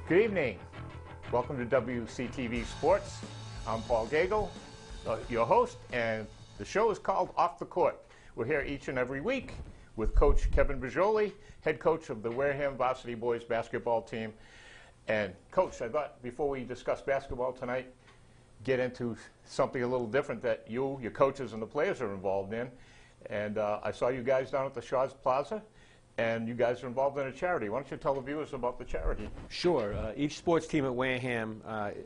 Good evening. Welcome to WCTV Sports. I'm Paul Geigle, your host, and the show is called Off the Court. We're here each and every week with Coach Kevin Brogioli, head coach of the Wareham varsity boys basketball team. And Coach, I thought before we discuss basketball tonight, get into something a little different that you, your coaches, and the players are involved in. And I saw you guys down at the Shaw's Plaza, and you guys are involved in a charity. Why don't you tell the viewers about the charity? Sure. Each sports team at Wareham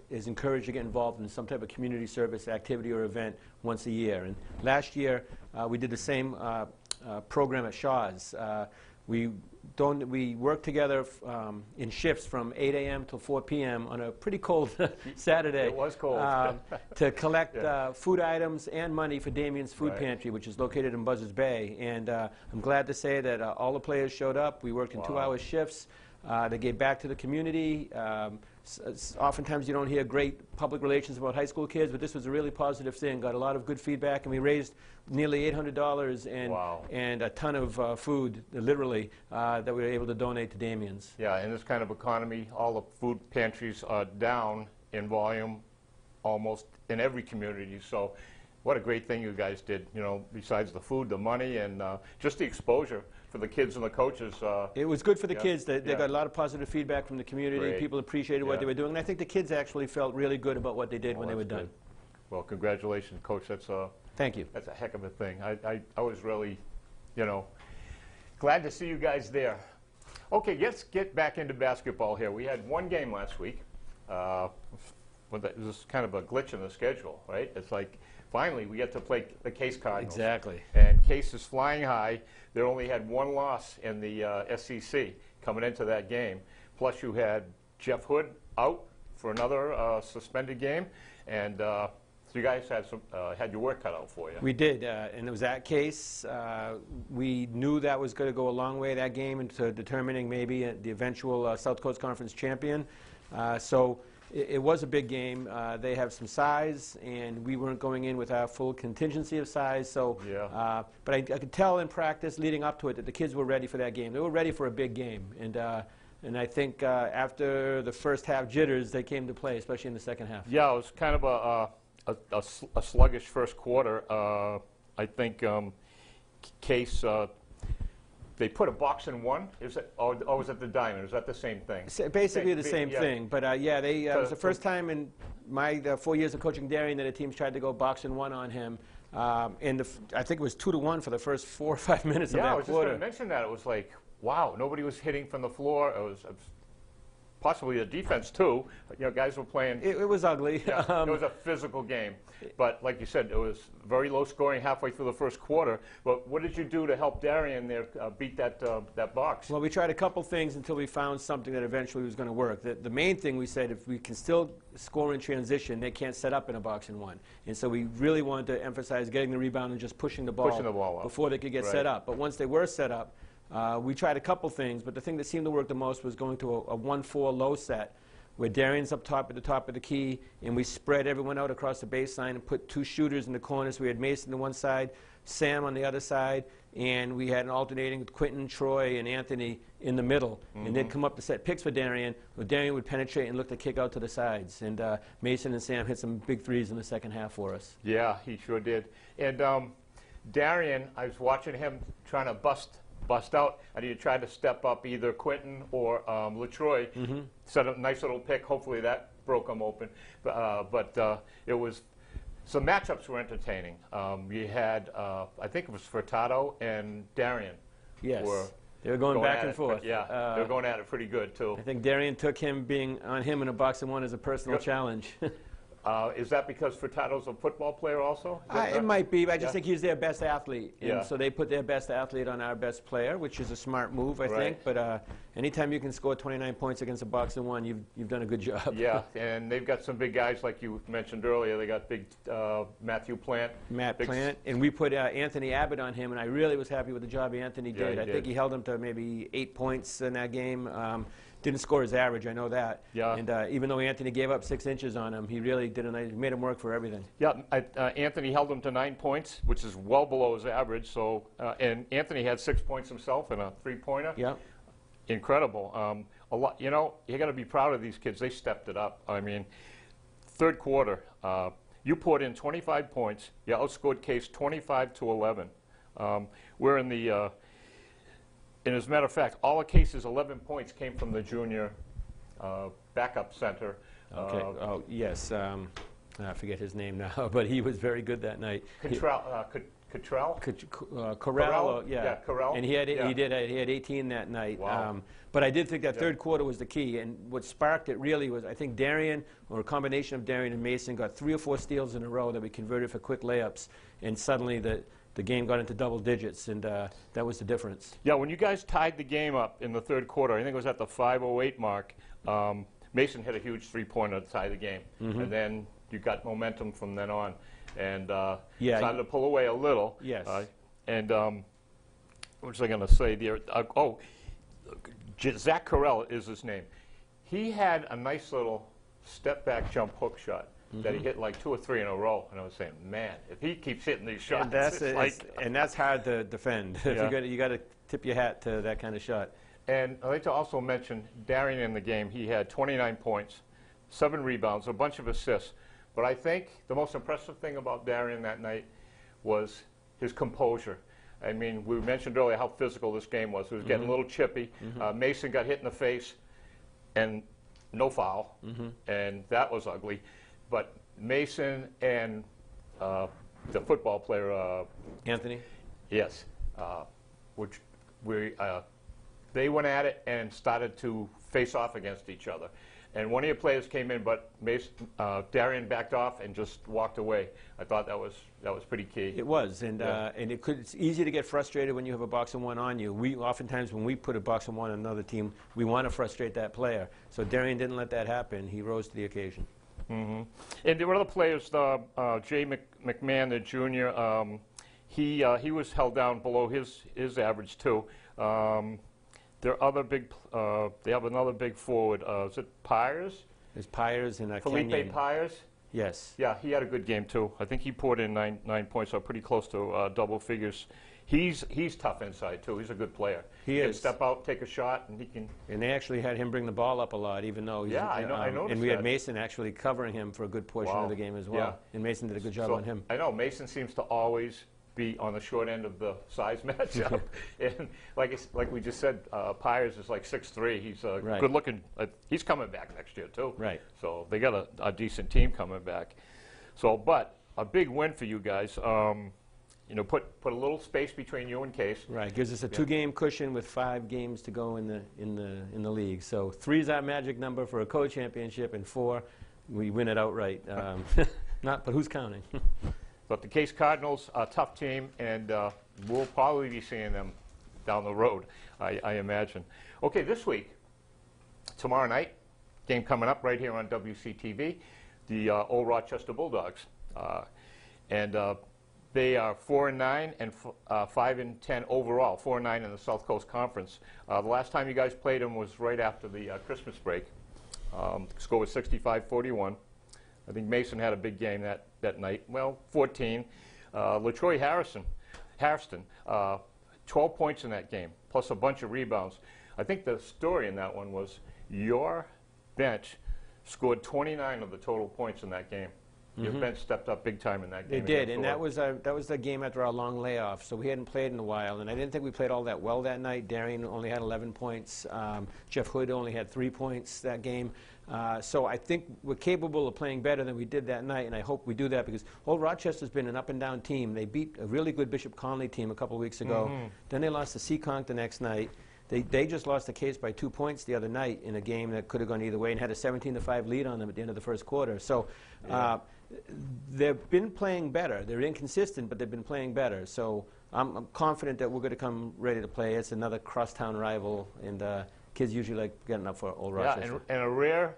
is encouraged to get involved in some type of community service activity or event once a year. And last year, we did the same program at Shaw's. We worked together in shifts from 8 a.m. till 4 p.m. on a pretty cold Saturday. It was cold. To collect food items and money for Damien's Food Right. Pantry, which is located in Buzzards Bay. And I'm glad to say that all the players showed up. We worked in 2-hour shifts. They gave back to the community. Oftentimes you don't hear great public relations about high school kids, but this was a really positive thing. Got a lot of good feedback, and we raised nearly $800 and a ton of food, literally, that we were able to donate to Damien's. Yeah, in this kind of economy, all the food pantries are down in volume almost in every community. So what a great thing you guys did, you know, besides the food, the money, and just the exposure for the kids and the coaches. It was good for the kids. They got a lot of positive feedback from the community. Great. People appreciated what they were doing, and I think the kids actually felt really good about what they did when they were done. Well, congratulations, Coach. That's Thank you. That's a heck of a thing. I was really, you know, glad to see you guys there. Okay, let's get back into basketball here. We had one game last week. It was kind of a glitch in the schedule, right? It's like, finally, we get to play the Case Cardinals. Exactly. And Case is flying high. They only had one loss in the SEC coming into that game. Plus, you had Jeff Hood out for another suspended game. And so you guys had your work cut out for you. We did, and it was that Case. We knew that was going to go a long way, that game, into determining maybe the eventual South Coast Conference champion. So it was a big game. They have some size, and we weren't going in with our full contingency of size. So, but I could tell in practice leading up to it that the kids were ready for that game. They were ready for a big game, and I think after the first half jitters, they came to play, especially in the second half. Yeah, it was kind of a sluggish first quarter. I think Case. They put a box in one. Or was it the diamond? Is that the same thing? Basically the same thing. But it was the first time in my 4 years of coaching Darien that a team's tried to go box in one on him. I think it was 2-1 for the first 4 or 5 minutes of that quarter. Yeah, I was just going to mention that. It was like, wow, nobody was hitting from the floor. It was possibly the defense too. You know, guys were playing. It was ugly. Yeah, it was a physical game. But like you said, it was very low scoring halfway through the first quarter. But what did you do to help Darien there beat that box? Well, we tried a couple things until we found something that eventually was going to work. The main thing we said, if we can still score in transition, they can't set up in a box in one. And so we really wanted to emphasize getting the rebound and just pushing the ball up before they could get set up. But once they were set up, we tried a couple things, but the thing that seemed to work the most was going to a 1-4 low set, where Darien's up top at the top of the key, and we spread everyone out across the baseline and put 2 shooters in the corners. We had Mason on one side, Sam on the other side, and we had an alternating with Quentin, Troy, and Anthony in the middle. And they'd come up to set picks for Darien, where Darien would penetrate and look to kick out to the sides. And Mason and Sam hit some big threes in the second half for us. Yeah, he sure did. And Darien, I was watching him trying to bust out, and he tried to step up either Quentin or LaTroy, set a nice little pick. Hopefully that broke him open. But it was, some matchups were entertaining. You had, I think it was Furtado and Darien. Yes. They were going back and forth. Yeah, they were going at it pretty good, too. I think Darien took him being on him in a box in one as a personal challenge. Is that because Furtado's a football player also? It might be, but I just think he's their best athlete. And so they put their best athlete on our best player, which is a smart move, I think. But anytime you can score 29 points against a box in one, you've done a good job. Yeah, and they've got some big guys like you mentioned earlier. They got big Matthew Plant. Plant. And we put Anthony Abbott on him, and I really was happy with the job Anthony did. I think he held him to maybe 8 points in that game. Didn't score his average, I know that. Yeah. And even though Anthony gave up 6 inches on him, he really did made him work for everything. Yeah, Anthony held him to 9 points, which is well below his average. So, and Anthony had 6 points himself and a 3-pointer. Yeah. Incredible. a lot. You know, you got to be proud of these kids. They stepped it up. I mean, third quarter, you poured in 25 points. You outscored Case 25-11. We're in the, and as a matter of fact, all of Case's 11 points came from the junior backup center. Okay. Oh, yes. I forget his name now, but he was very good that night. Corral? Corral, yeah. Yeah, Corral. And he had 18 that night. Wow. But I did think that third quarter was the key, and what sparked it really was, I think Darian, or a combination of Darian and Mason, got 3 or 4 steals in a row that we converted for quick layups, and suddenly the game got into double digits, and that was the difference. Yeah, when you guys tied the game up in the third quarter, I think it was at the 5:08 mark, Mason hit a huge three-pointer to tie the game, and then you got momentum from then on, and started to pull away a little. Yes. And what was I going to say there? Zach Corral is his name. He had a nice little step-back jump hook shot that he hit like 2 or 3 in a row, and I was saying, man, if he keeps hitting these shots, and that's hard to defend. You got to tip your hat to that kind of shot. And I'd like to also mention Darian in the game. He had 29 points, 7 rebounds, a bunch of assists. But I think the most impressive thing about Darian that night was his composure. I mean, we mentioned earlier how physical this game was. It was getting a little chippy. Mason got hit in the face, and no foul, and that was ugly. But Mason and the football player, Anthony? Yes, they went at it and started to face off against each other. And one of your players came in, but Darian backed off and just walked away. I thought that was pretty key. It was, and it's easy to get frustrated when you have a box and one on you. We oftentimes, when we put a box and one on another team, we want to frustrate that player. So Darian didn't let that happen. He rose to the occasion. And there were other players. Jay McMahon, the junior, he was held down below his average too. There are other big. They have another big forward. Is it Pyers? There's Pyers and Felipe Kenyon. Pyers. Yes. Yeah, he had a good game too. I think he poured in nine points, so pretty close to double figures. He's tough inside too. He's a good player. He can step out, take a shot, and he can. And they actually had him bring the ball up a lot, even though he's. Yeah, I noticed. And we had Mason actually covering him for a good portion of the game as well. Yeah. And Mason did a good job on him. I know Mason seems to always be on the short end of the size matchup. And like we just said, Pyers is like 6'3". He's good looking. He's coming back next year too. Right. So they got a decent team coming back. So, but a big win for you guys. Put a little space between you and Case. Right. Gives us a 2-game cushion with 5 games to go in the league. So 3 is our magic number for a co-championship, and 4, we win it outright. But who's counting? But the Case Cardinals are a tough team, and we'll probably be seeing them down the road, I imagine. Okay, this week, tomorrow night, game coming up right here on WCTV, the Old Rochester Bulldogs. They are 4-9 and 5-10 overall, 4-9 in the South Coast Conference. The last time you guys played them was right after the Christmas break. The score was 65-41. I think Mason had a big game that night. Well, 14. LaTroy Harrison, 12 points in that game, plus a bunch of rebounds. I think the story in that one was your bench scored 29 of the total points in that game. Your bench stepped up big time in that game. They did, and that was the game after our long layoff, so we hadn't played in a while, and I didn't think we played all that well that night. Darian only had 11 points. Jeff Hood only had 3 points that game. So I think we're capable of playing better than we did that night, and I hope we do that because Old Rochester's been an up-and-down team. They beat a really good Bishop Conley team a couple of weeks ago. Then they lost to Seekonk the next night. They just lost the Case by 2 points the other night in a game that could have gone either way and had a 17-5 lead on them at the end of the first quarter. So they've been playing better. They're inconsistent, but they've been playing better. So I'm confident that we're going to come ready to play. It's another crosstown rival, and kids usually like getting up for Old Rochester. Yeah, and a rare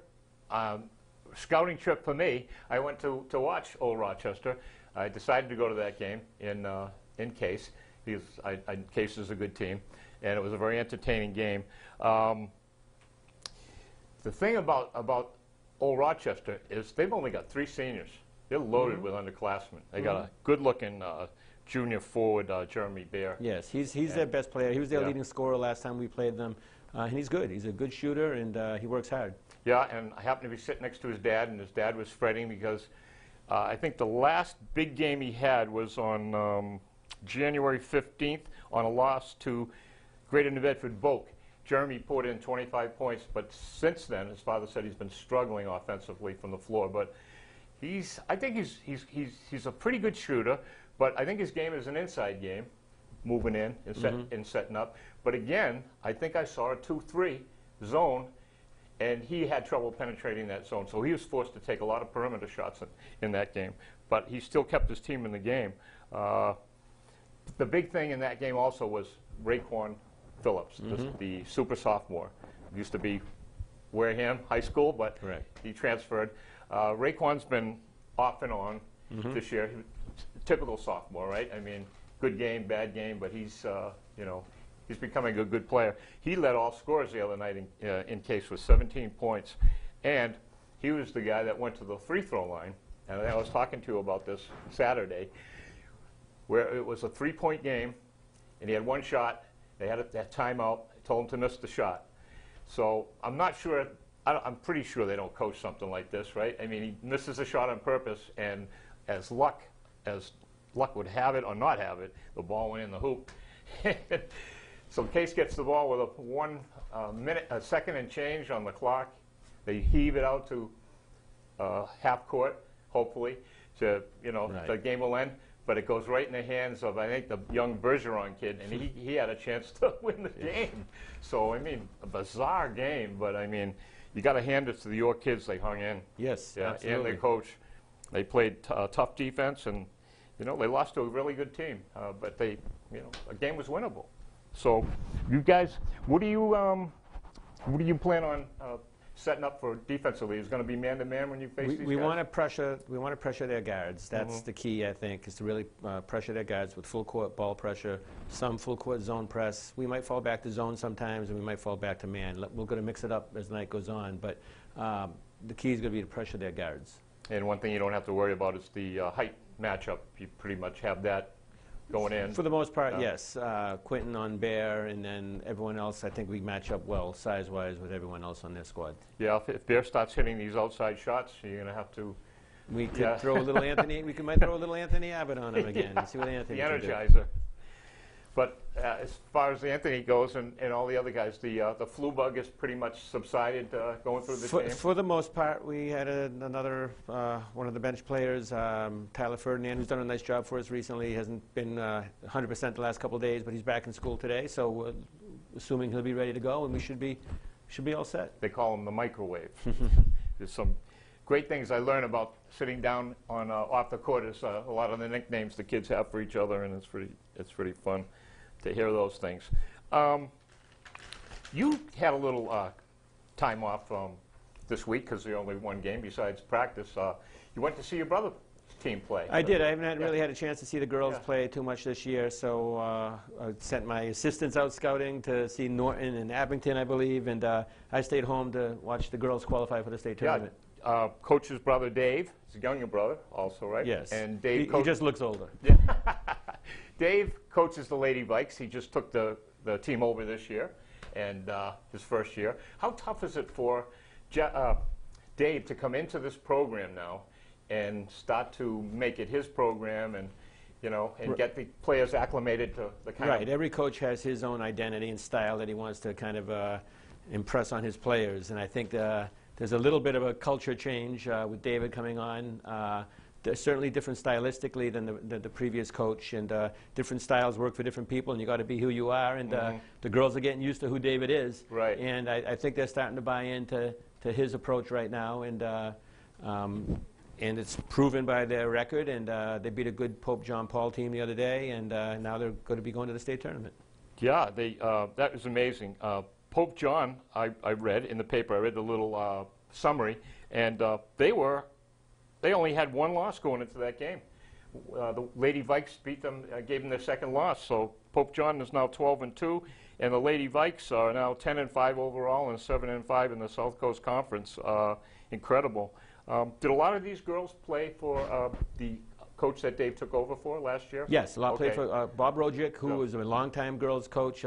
scouting trip for me. I went to watch Old Rochester. I decided to go to that game in Case because Case is a good team, and it was a very entertaining game. The thing about Old Rochester is they've only got 3 seniors. They're loaded with underclassmen. They got a good-looking junior forward, Jeremy Bear. Yes, he's their best player. He was their leading scorer last time we played them. and he's good. He's a good shooter, and he works hard. Yeah, and I happened to be sitting next to his dad, and his dad was fretting because I think the last big game he had was on January 15th on a loss to Greater New Bedford Boak. Jeremy poured in 25 points, but since then, his father said he's been struggling offensively from the floor. But I think he's a pretty good shooter, but I think his game is an inside game, moving in and setting up. But again, I think I saw a 2-3 zone, and he had trouble penetrating that zone. So he was forced to take a lot of perimeter shots in that game. But he still kept his team in the game. The big thing in that game also was Raekwon Phillips, the super sophomore. Used to be Wareham High School, but he transferred. Raekwon's been off and on this year. Typical sophomore, right? I mean, good game, bad game, but he's he's becoming a good player. He led all scorers the other night in Case with 17 points, and he was the guy that went to the free throw line. And I was talking to you about this Saturday, where it was a 3-point game, and he had one shot. They had that timeout. Told him to miss the shot. So I'm not sure. I'm pretty sure they don't coach something like this, right? I mean, he misses a shot on purpose, and as luck would have it or not have it, the ball went in the hoop. So Case gets the ball with a second and change on the clock. They heave it out to half court, hopefully, to the game will end. But it goes right in the hands of, I think, the young Bergeron kid, and he had a chance to win the game. So, I mean, a bizarre game, but, I mean, you got to hand it to the York kids. They hung in. Yes, yeah, absolutely. And their coach. They played tough defense, and, they lost to a really good team. But a game was winnable. So, you guys, what do you plan on setting up for defensively? Is it going to be man-to-man when you face these guys? We want to pressure their guards. That's the key, I think, is to really pressure their guards with full court ball pressure, some full court zone press. We might fall back to zone sometimes, and we might fall back to man. We're going to mix it up as the night goes on, but the key is going to be to pressure their guards. And one thing you don't have to worry about is the height matchup. You pretty much have that going in. For the most part, yes. Quentin on Bear, and then everyone else, I think we match up well size-wise with everyone else on their squad. Yeah, if Bear starts hitting these outside shots, you're going to have to... We could throw a little Anthony. Might throw a little Anthony Abbott on him again and see what Anthony the can do. Energizer. But as far as Anthony goes and all the other guys, the flu bug is pretty much subsided going through the game? For the most part, we had another one of the bench players, Tyler Ferdinand, who's done a nice job for us recently. He hasn't been 100% the last couple of days, but he's back in school today, so assuming he'll be ready to go, and we should be all set. They call him the microwave. There's some great things I learned about sitting down on off the court. Is a lot of the nicknames the kids have for each other, and it's pretty fun to hear those things. You had a little time off this week because there only one game besides practice. You went to see your brother's team play. I did. I haven't really had a chance to see the girls play too much this year, so I sent my assistants out scouting to see Norton and Abington, I believe, and I stayed home to watch the girls qualify for the state tournament. Coach's brother Dave, his younger brother also, right? Yes. And Dave he just looks older. Yeah. Dave coaches the Lady Vikes. He just took the team over this year, and his first year. How tough is it for Dave to come into this program now and start to make it his program and get the players acclimated to the kind of... Right. Every coach has his own identity and style that he wants to kind of impress on his players, and I think there's a little bit of a culture change with David coming on. They're certainly different stylistically than the previous coach, and different styles work for different people, and you got to be who you are. And the girls are getting used to who David is, right? And I think they're starting to buy into his approach right now, and it's proven by their record. And they beat a good Pope John Paul team the other day, and now they're going to be going to the state tournament. Yeah, that was amazing. Pope John, I read in the paper. I read the little summary, and they only had one loss going into that game. The Lady Vikes beat them, gave them their second loss. So Pope John is now 12-2, and the Lady Vikes are now 10-5 overall and 7-5 in the South Coast Conference. Incredible. Did a lot of these girls play for the coach that Dave took over for last year? Yes, a lot played for Bob Rojic, who was a longtime girls coach.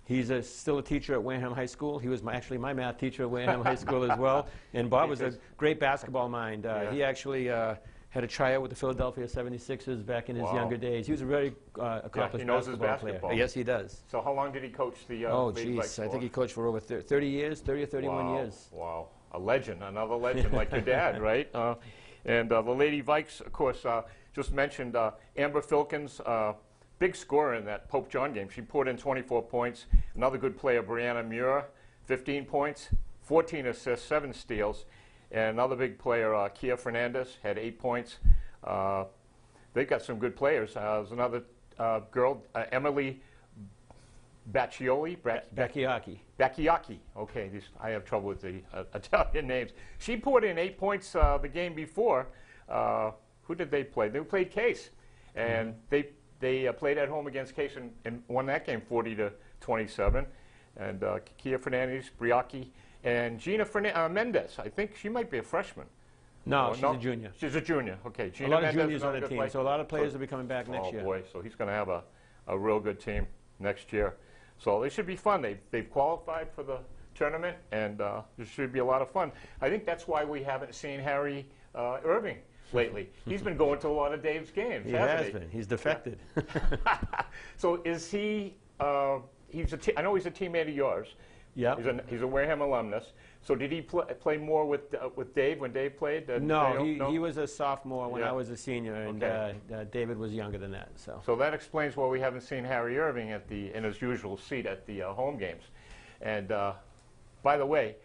He's still a teacher at Wareham High School. He was actually my math teacher at Wareham High School as well. And Bob was a great basketball mind. He actually had a tryout with the Philadelphia 76ers back in his younger days. He was a very accomplished basketball player. Yes, he does. So how long did he coach the Oh, geez. I think he coached for over 30 years, 30 or 31 years. Wow. A legend, another legend like your dad, right? And the Lady Vikes, of course, just mentioned Amber Filkins, big scorer in that Pope John game. She poured in 24 points. Another good player, Brianna Muir, 15 points, 14 assists, 7 steals. And another big player, Kia Fernandez, had 8 points. They've got some good players. There's another girl, Emily Baccioli. Bacchiacchi. Okay, I have trouble with the Italian names. She poured in 8 points the game before. Who did they play? They played Case. And they played at home against Case and won that game 40-27. And Kia Fernandez, Briacchi, and Gina Mendez. I think she might be a freshman. No, she's a junior. She's a junior. Okay. Gina a lot Mendez of juniors on the team, so a lot of players will be coming back next year. Oh, boy. So he's going to have a real good team next year. So it should be fun. They've qualified for the tournament, and it should be a lot of fun. I think that's why we haven't seen Harry Irving lately. He's been going to a lot of Dave's games, hasn't he? Been. He's defected. So is he? I know he's a teammate of yours. Yeah. He's a Wareham alumnus. So did he play more with Dave when Dave played? No, he was a sophomore when I was a senior, and David was younger than that. So that explains why we haven't seen Harry Irving in his usual seat at the home games. And by the way,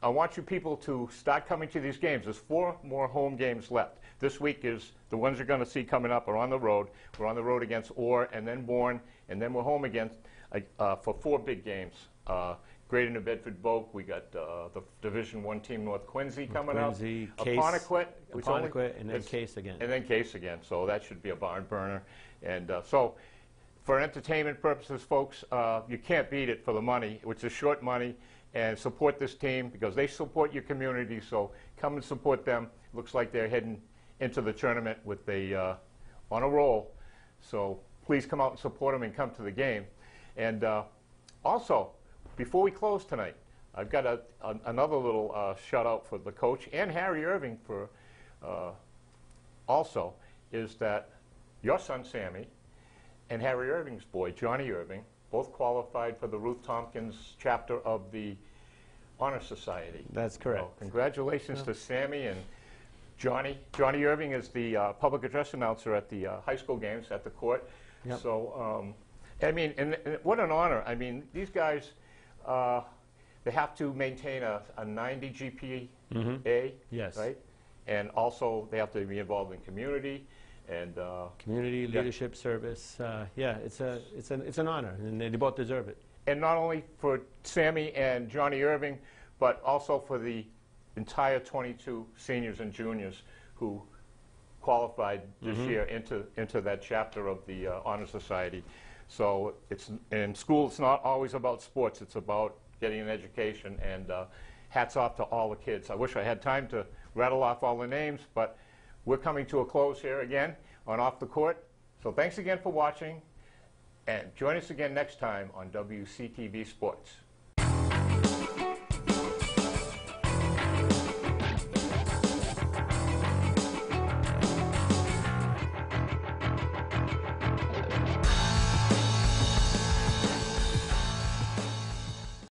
I want you people to start coming to these games. There's 4 more home games left. This week is the ones you're going to see coming up are on the road. We're on the road against ORR and then Bourne, and then we're home again for 4 big games. Greater New Bedford Boak. We got the Division I team North Quincy coming up. Case, Apponequet, and then Case again. And then Case again. So that should be a barn burner. And so for entertainment purposes, folks, you can't beat it for the money, which is short money. And support this team because they support your community. So come and support them. Looks like they're heading into the tournament with on a roll. So please come out and support them and come to the game. And also, before we close tonight, I've got another little shout out for the coach and Harry Irving for also is that your son Sammy and Harry Irving's boy Johnny Irving both qualified for the Ruth Tompkins chapter of the Honor Society. That's correct. So congratulations to Sammy and Johnny. Johnny Irving is the public address announcer at the high school games at the court. Yep. So, I mean, and what an honor. I mean, these guys, they have to maintain a 90 GPA, yes, right? And also they have to be involved in community. And community leadership service, yeah, it's an honor, and they both deserve it. And not only for Sammy and Johnny Irving, but also for the entire 22 seniors and juniors who qualified this year into that chapter of the Honor Society. So in school, it's not always about sports; it's about getting an education. And hats off to all the kids. I wish I had time to rattle off all the names, but we're coming to a close here again on Off the Court. So thanks again for watching, and join us again next time on WCTV Sports.